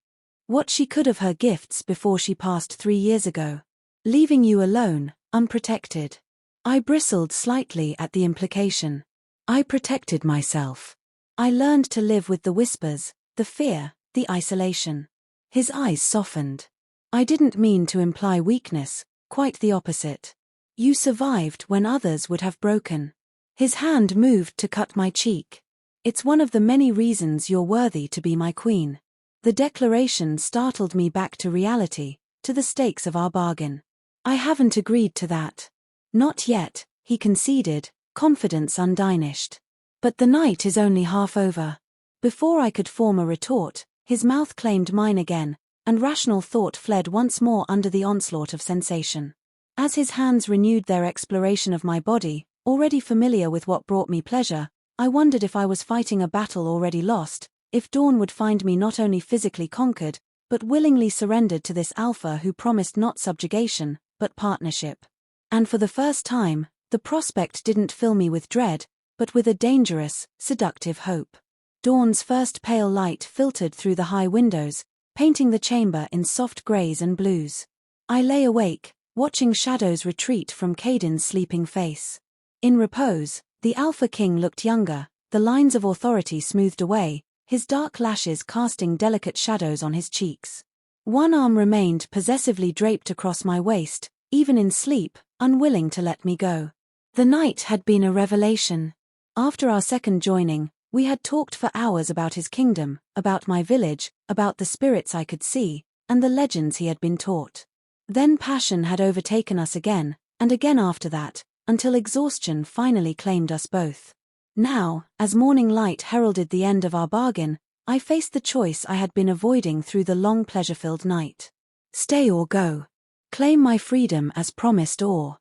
what she could of her gifts before she passed 3 years ago. Leaving you alone, unprotected." I bristled slightly at the implication. "I protected myself. I learned to live with the whispers, the fear, the isolation." His eyes softened. "I didn't mean to imply weakness, quite the opposite. You survived when others would have broken." His hand moved to cut my cheek. "It's one of the many reasons you're worthy to be my queen." The declaration startled me back to reality, to the stakes of our bargain. "I haven't agreed to that." "Not yet," he conceded, confidence undiminished. "But the night is only half over." Before I could form a retort, his mouth claimed mine again, and rational thought fled once more under the onslaught of sensation. As his hands renewed their exploration of my body, already familiar with what brought me pleasure, I wondered if I was fighting a battle already lost, if Dawn would find me not only physically conquered, but willingly surrendered to this alpha who promised not subjugation, but partnership. And for the first time, the prospect didn't fill me with dread, but with a dangerous, seductive hope. Dawn's first pale light filtered through the high windows, painting the chamber in soft grays and blues. I lay awake, watching shadows retreat from Caden's sleeping face. In repose, the Alpha King looked younger, the lines of authority smoothed away, his dark lashes casting delicate shadows on his cheeks. One arm remained possessively draped across my waist, even in sleep, unwilling to let me go. The night had been a revelation. After our second joining, we had talked for hours about his kingdom, about my village, about the spirits I could see, and the legends he had been taught. Then passion had overtaken us again, and again after that, until exhaustion finally claimed us both. Now, as morning light heralded the end of our bargain, I faced the choice I had been avoiding through the long pleasure-filled night. Stay or go. Claim my freedom as promised or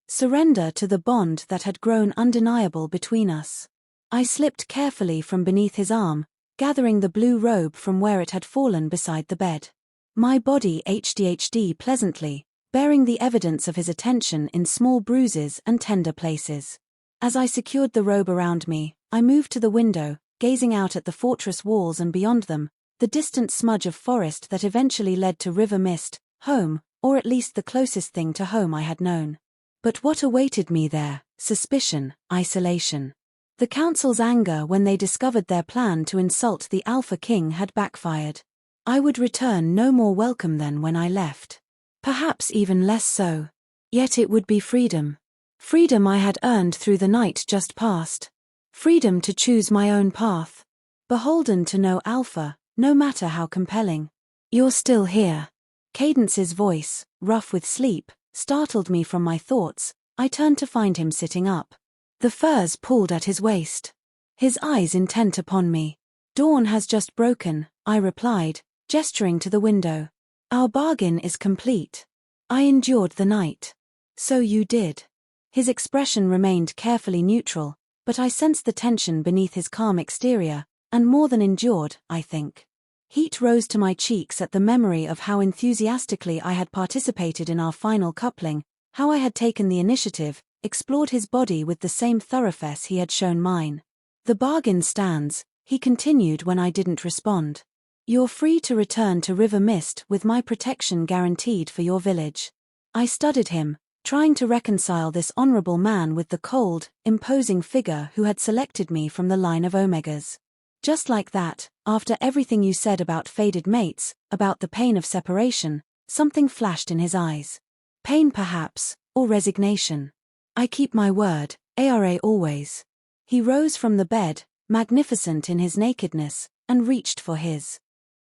surrender to the bond that had grown undeniable between us. I slipped carefully from beneath his arm, gathering the blue robe from where it had fallen beside the bed. My body HDHD pleasantly, bearing the evidence of his attention in small bruises and tender places. As I secured the robe around me, I moved to the window, gazing out at the fortress walls and beyond them, the distant smudge of forest that eventually led to River Mist, home, or at least the closest thing to home I had known. But what awaited me there? Suspicion, isolation. The council's anger when they discovered their plan to insult the Alpha King had backfired. I would return no more welcome than when I left. Perhaps even less so. Yet it would be freedom. Freedom I had earned through the night just past. Freedom to choose my own path. Beholden to no Alpha, no matter how compelling. You're still here. Cadence's voice, rough with sleep, startled me from my thoughts. I turned to find him sitting up. The furs pulled at his waist. His eyes intent upon me. Dawn has just broken, I replied, gesturing to the window. Our bargain is complete. I endured the night. So you did. His expression remained carefully neutral, but I sensed the tension beneath his calm exterior, and more than endured, I think. Heat rose to my cheeks at the memory of how enthusiastically I had participated in our final coupling, how I had taken the initiative, explored his body with the same thoroughness he had shown mine. The bargain stands, he continued when I didn't respond. You're free to return to River Mist with my protection guaranteed for your village. I studied him, trying to reconcile this honorable man with the cold, imposing figure who had selected me from the line of Omegas. Just like that, after everything you said about faded mates, about the pain of separation, something flashed in his eyes. Pain perhaps, or resignation. I keep my word, ARA always. He rose from the bed, magnificent in his nakedness, and reached for his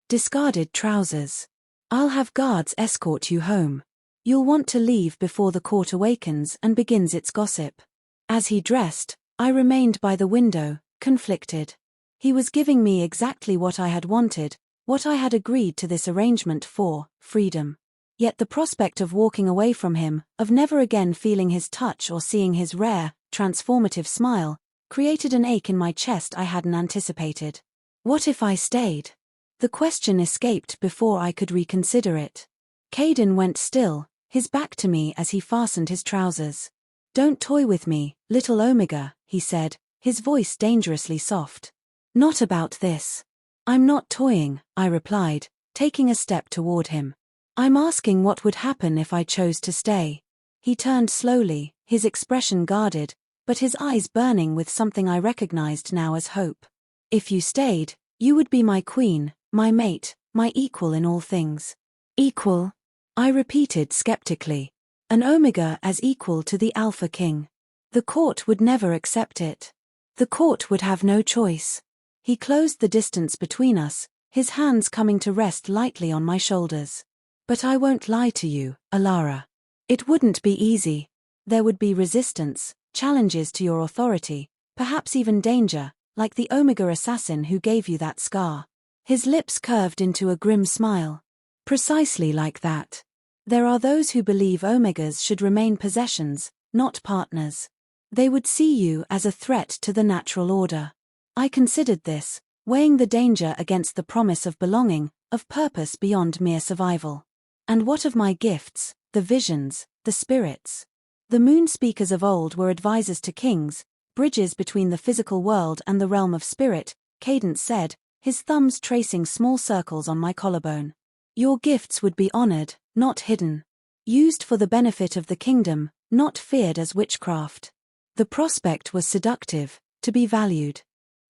discarded trousers. I'll have guards escort you home. You'll want to leave before the court awakens and begins its gossip. As he dressed, I remained by the window, conflicted. He was giving me exactly what I had wanted, what I had agreed to this arrangement for, freedom. Yet the prospect of walking away from him, of never again feeling his touch or seeing his rare, transformative smile, created an ache in my chest I hadn't anticipated. What if I stayed? The question escaped before I could reconsider it. Caden went still, his back to me as he fastened his trousers. Don't toy with me, little Omega, he said, his voice dangerously soft. Not about this. I'm not toying, I replied, taking a step toward him. I'm asking what would happen if I chose to stay. He turned slowly, his expression guarded, but his eyes burning with something I recognized now as hope. If you stayed, you would be my queen, my mate, my equal in all things. Equal? I repeated skeptically. An Omega as equal to the Alpha King. The court would never accept it. The court would have no choice. He closed the distance between us, his hands coming to rest lightly on my shoulders. But I won't lie to you, Alara. It wouldn't be easy. There would be resistance, challenges to your authority, perhaps even danger, like the Omega assassin who gave you that scar. His lips curved into a grim smile. Precisely like that. There are those who believe Omegas should remain possessions, not partners. They would see you as a threat to the natural order. I considered this, weighing the danger against the promise of belonging, of purpose beyond mere survival. And what of my gifts, the visions, the spirits? The moon speakers of old were advisors to kings, bridges between the physical world and the realm of spirit, Cadence said, his thumbs tracing small circles on my collarbone. Your gifts would be honored, not hidden. Used for the benefit of the kingdom, not feared as witchcraft. The prospect was seductive, to be valued.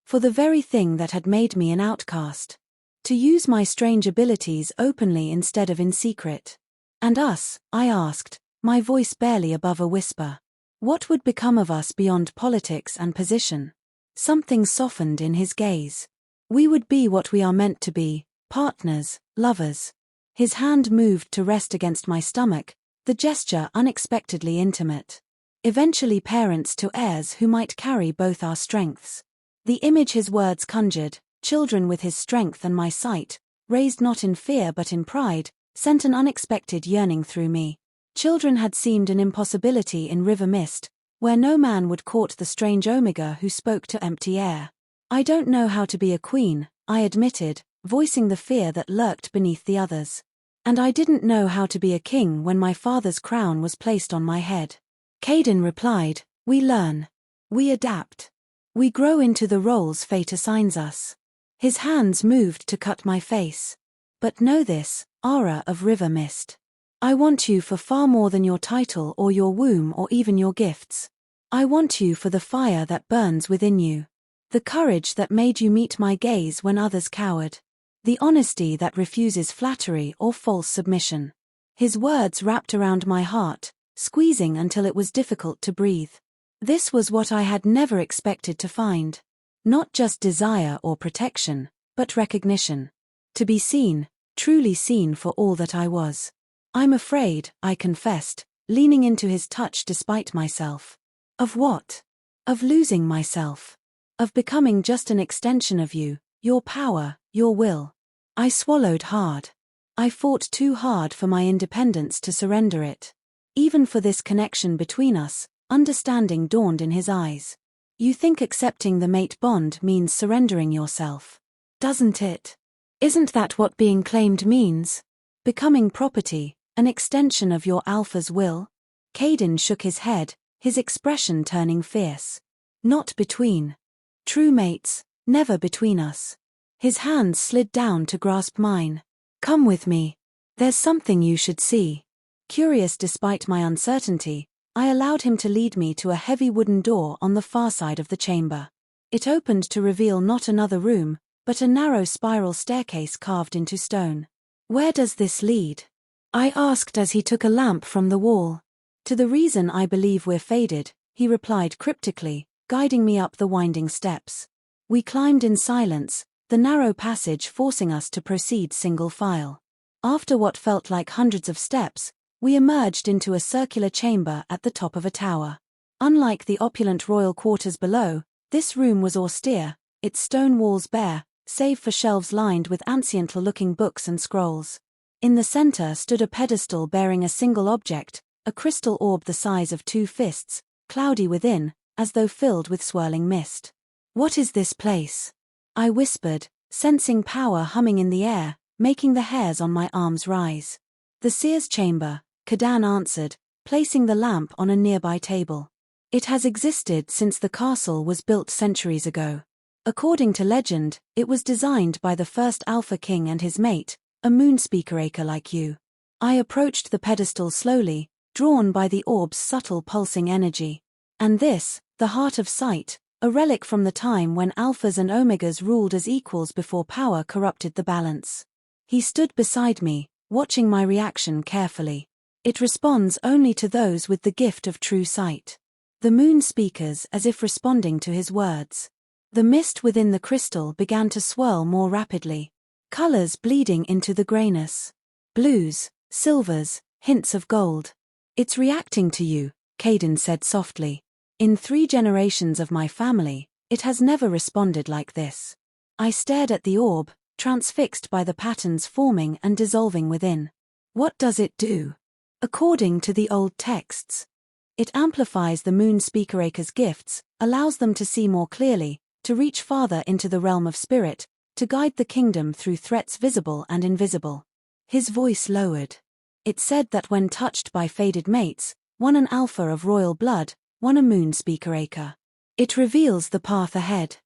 For the very thing that had made me an outcast. To use my strange abilities openly instead of in secret. And us, I asked, my voice barely above a whisper. What would become of us beyond politics and position? Something softened in his gaze. We would be what we are meant to be, partners, lovers. His hand moved to rest against my stomach, the gesture unexpectedly intimate. Eventually parents to heirs who might carry both our strengths. The image his words conjured, children with his strength and my sight, raised not in fear but in pride, sent an unexpected yearning through me. Children had seemed an impossibility in River Mist, where no man would court the strange Omega who spoke to empty air. I don't know how to be a queen, I admitted, voicing the fear that lurked beneath the others. And I didn't know how to be a king when my father's crown was placed on my head. Caden replied, we learn. We adapt. We grow into the roles fate assigns us. His hands moved to cut my face. But know this, Aura of River Mist. I want you for far more than your title or your womb or even your gifts. I want you for the fire that burns within you. The courage that made you meet my gaze when others cowered. The honesty that refuses flattery or false submission. His words wrapped around my heart, squeezing until it was difficult to breathe. This was what I had never expected to find. Not just desire or protection, but recognition. To be seen, truly seen for all that I was. I'm afraid, I confessed, leaning into his touch despite myself. Of what? Of losing myself. Of becoming just an extension of you, your power, your will. I swallowed hard. I fought too hard for my independence to surrender it. Even for this connection between us, understanding dawned in his eyes. You think accepting the mate bond means surrendering yourself. Doesn't it? Isn't that what being claimed means? Becoming property, an extension of your alpha's will? Caden shook his head, his expression turning fierce. Not between. True mates, never between us. His hands slid down to grasp mine. Come with me. There's something you should see. Curious despite my uncertainty, I allowed him to lead me to a heavy wooden door on the far side of the chamber. It opened to reveal not another room, but a narrow spiral staircase carved into stone. Where does this lead? I asked as he took a lamp from the wall. To the reason I believe we're faded, he replied cryptically, guiding me up the winding steps. We climbed in silence, the narrow passage forcing us to proceed single file. After what felt like hundreds of steps, we emerged into a circular chamber at the top of a tower. Unlike the opulent royal quarters below, this room was austere, its stone walls bare, save for shelves lined with ancient-looking books and scrolls. In the center stood a pedestal bearing a single object, a crystal orb the size of 2 fists, cloudy within, as though filled with swirling mist. What is this place? I whispered, sensing power humming in the air, making the hairs on my arms rise. The seer's chamber, Cadan answered, placing the lamp on a nearby table. It has existed since the castle was built centuries ago. According to legend, it was designed by the first Alpha King and his mate, a moonspeaker like you. I approached the pedestal slowly, drawn by the orb's subtle pulsing energy. And this, the Heart of Sight, a relic from the time when Alphas and Omegas ruled as equals before power corrupted the balance. He stood beside me, watching my reaction carefully. It responds only to those with the gift of true sight. The moon speakers as if responding to his words. The mist within the crystal began to swirl more rapidly. Colors bleeding into the grayness. Blues, silvers, hints of gold. It's reacting to you, Caden said softly. In 3 generations of my family, it has never responded like this. I stared at the orb, transfixed by the patterns forming and dissolving within. What does it do? According to the old texts, it amplifies the moon speaker's gifts, allows them to see more clearly, to reach farther into the realm of spirit, to guide the kingdom through threats visible and invisible. His voice lowered. It said that when touched by faded mates, one an alpha of royal blood, one a moon speaker. It reveals the path ahead.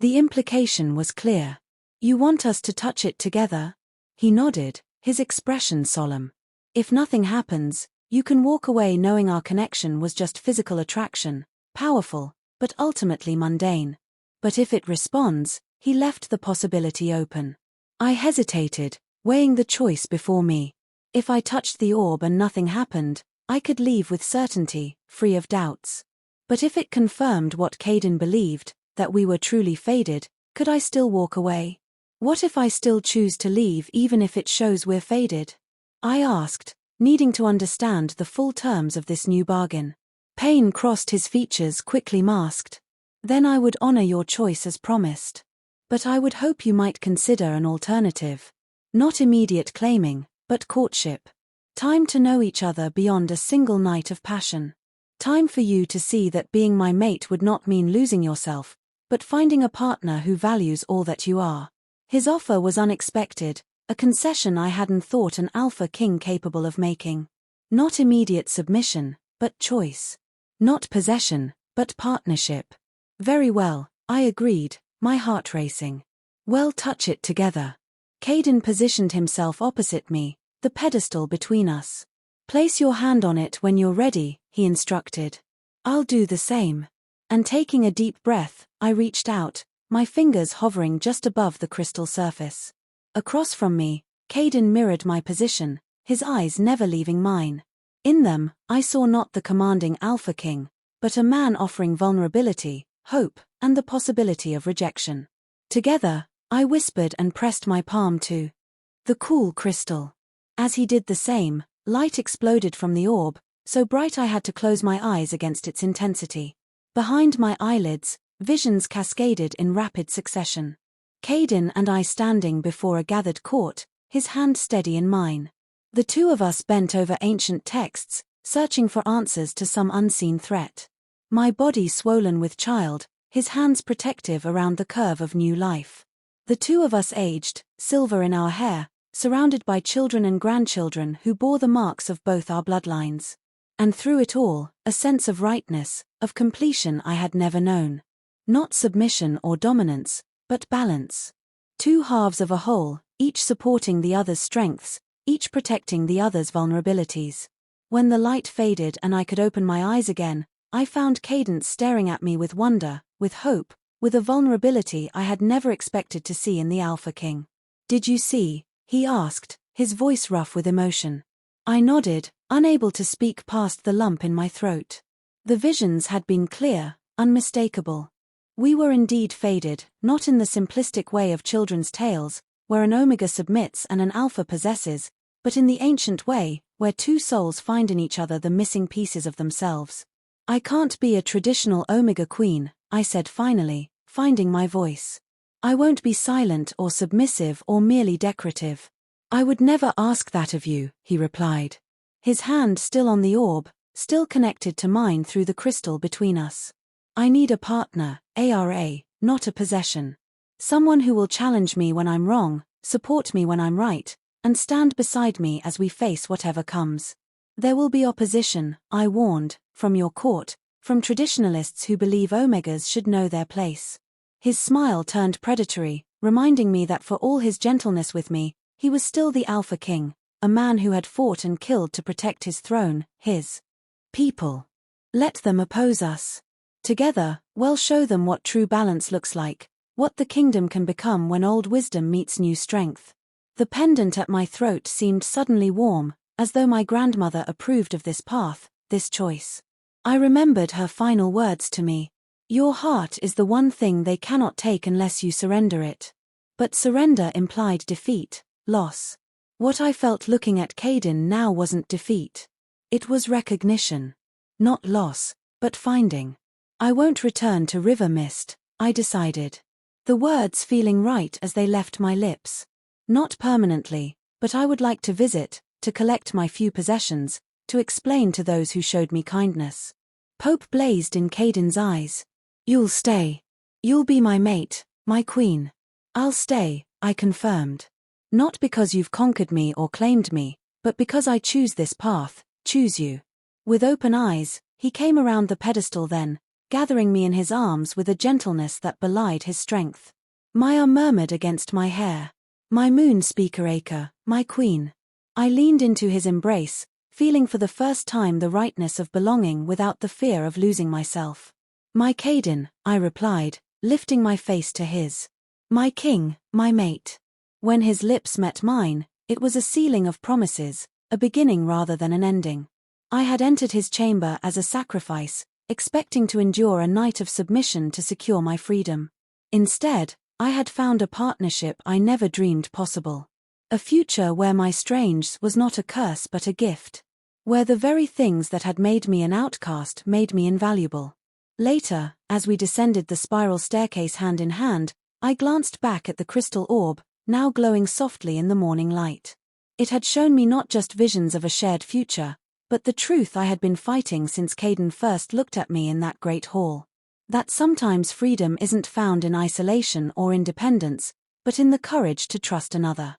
The implication was clear. You want us to touch it together? He nodded, his expression solemn. If nothing happens, You can walk away knowing our connection was just physical attraction, powerful, but ultimately mundane. But if it responds, he left the possibility open. I hesitated, weighing the choice before me. If I touched the orb and nothing happened, I could leave with certainty, free of doubts. But if it confirmed what Caden believed, that we were truly faded, could I still walk away? What if I still choose to leave even if it shows we're faded? I asked, needing to understand the full terms of this new bargain. Pain crossed his features, quickly masked. Then I would honor your choice as promised. But I would hope you might consider an alternative. Not immediate claiming, but courtship. Time to know each other beyond a single night of passion. Time for you to see that being my mate would not mean losing yourself, but finding a partner who values all that you are. His offer was unexpected, a concession I hadn't thought an alpha king capable of making. Not immediate submission, but choice. Not possession, but partnership. Very well, I agreed, my heart racing. Well, touch it together. Caden positioned himself opposite me, the pedestal between us. Place your hand on it when you're ready, he instructed. I'll do the same. And taking a deep breath, I reached out, my fingers hovering just above the crystal surface. Across from me, Caden mirrored my position, his eyes never leaving mine. In them, I saw not the commanding Alpha King, but a man offering vulnerability, hope, and the possibility of rejection. Together, I whispered and pressed my palm to the cool crystal. As he did the same, light exploded from the orb, so bright I had to close my eyes against its intensity. Behind my eyelids, visions cascaded in rapid succession. Caden and I standing before a gathered court, his hand steady in mine. The two of us bent over ancient texts, searching for answers to some unseen threat. My body swollen with child, his hands protective around the curve of new life. The two of us aged, silver in our hair, surrounded by children and grandchildren who bore the marks of both our bloodlines. And through it all, a sense of rightness, of completion I had never known. Not submission or dominance, but balance. Two halves of a whole, each supporting the other's strengths, each protecting the other's vulnerabilities. When the light faded and I could open my eyes again, I found Cadence staring at me with wonder, with hope, with a vulnerability I had never expected to see in the Alpha King. Did you see? He asked, his voice rough with emotion. I nodded, unable to speak past the lump in my throat. The visions had been clear, unmistakable. We were indeed faded, not in the simplistic way of children's tales, where an Omega submits and an Alpha possesses, but in the ancient way, where two souls find in each other the missing pieces of themselves. I can't be a traditional Omega queen, I said finally, finding my voice. I won't be silent or submissive or merely decorative. I would never ask that of you, he replied. His hand still on the orb, still connected to mine through the crystal between us. I need a partner, ARA, not a possession. Someone who will challenge me when I'm wrong, support me when I'm right, and stand beside me as we face whatever comes. There will be opposition, I warned, from your court, from traditionalists who believe Omegas should know their place. His smile turned predatory, reminding me that for all his gentleness with me, he was still the Alpha King, a man who had fought and killed to protect his throne, his people. Let them oppose us. Together, we'll show them what true balance looks like, what the kingdom can become when old wisdom meets new strength. The pendant at my throat seemed suddenly warm, as though my grandmother approved of this path, this choice. I remembered her final words to me. Your heart is the one thing they cannot take unless you surrender it. But surrender implied defeat, loss. What I felt looking at Caden now wasn't defeat. It was recognition. Not loss, but finding. I won't return to River Mist, I decided. The words feeling right as they left my lips. Not permanently, but I would like to visit, to collect my few possessions, to explain to those who showed me kindness. Hope blazed in Caden's eyes. You'll stay. You'll be my mate, my queen. I'll stay, I confirmed. Not because you've conquered me or claimed me, but because I choose this path, choose you. With open eyes, he came around the pedestal then, gathering me in his arms with a gentleness that belied his strength. My arm murmured against my hair. My moon speaker acre, my queen. I leaned into his embrace, feeling for the first time the rightness of belonging without the fear of losing myself. "My Caden," I replied, lifting my face to his. "My king, my mate." When his lips met mine, it was a sealing of promises, a beginning rather than an ending. I had entered his chamber as a sacrifice, expecting to endure a night of submission to secure my freedom. Instead, I had found a partnership I never dreamed possible. A future where my strange was not a curse but a gift. Where the very things that had made me an outcast made me invaluable. Later, as we descended the spiral staircase hand in hand, I glanced back at the crystal orb, now glowing softly in the morning light. It had shown me not just visions of a shared future, but the truth I had been fighting since Caden first looked at me in that great hall. That sometimes freedom isn't found in isolation or independence, but in the courage to trust another.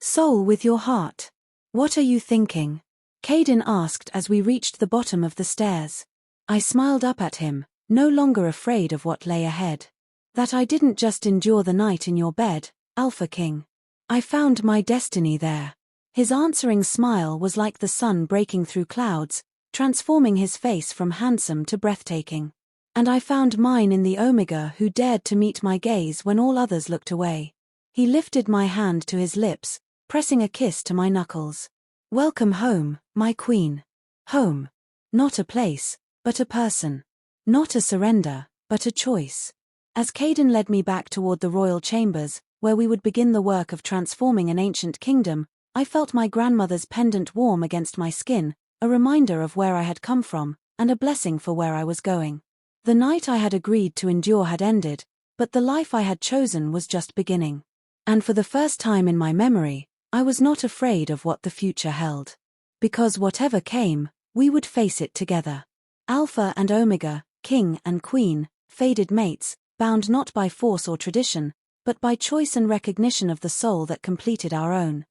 "Soul with your heart. What are you thinking?" Caden asked as we reached the bottom of the stairs. I smiled up at him, no longer afraid of what lay ahead. "That I didn't just endure the night in your bed, Alpha King. I found my destiny there." His answering smile was like the sun breaking through clouds, transforming his face from handsome to breathtaking. "And I found mine in the Omega who dared to meet my gaze when all others looked away." He lifted my hand to his lips, pressing a kiss to my knuckles. "Welcome home, my queen." Home. Not a place, but a person. Not a surrender, but a choice. As Caden led me back toward the royal chambers, where we would begin the work of transforming an ancient kingdom, I felt my grandmother's pendant warm against my skin, a reminder of where I had come from, and a blessing for where I was going. The night I had agreed to endure had ended, but the life I had chosen was just beginning. And for the first time in my memory, I was not afraid of what the future held. Because whatever came, we would face it together. Alpha and Omega, king and queen, fated mates, bound not by force or tradition, but by choice and recognition of the soul that completed our own.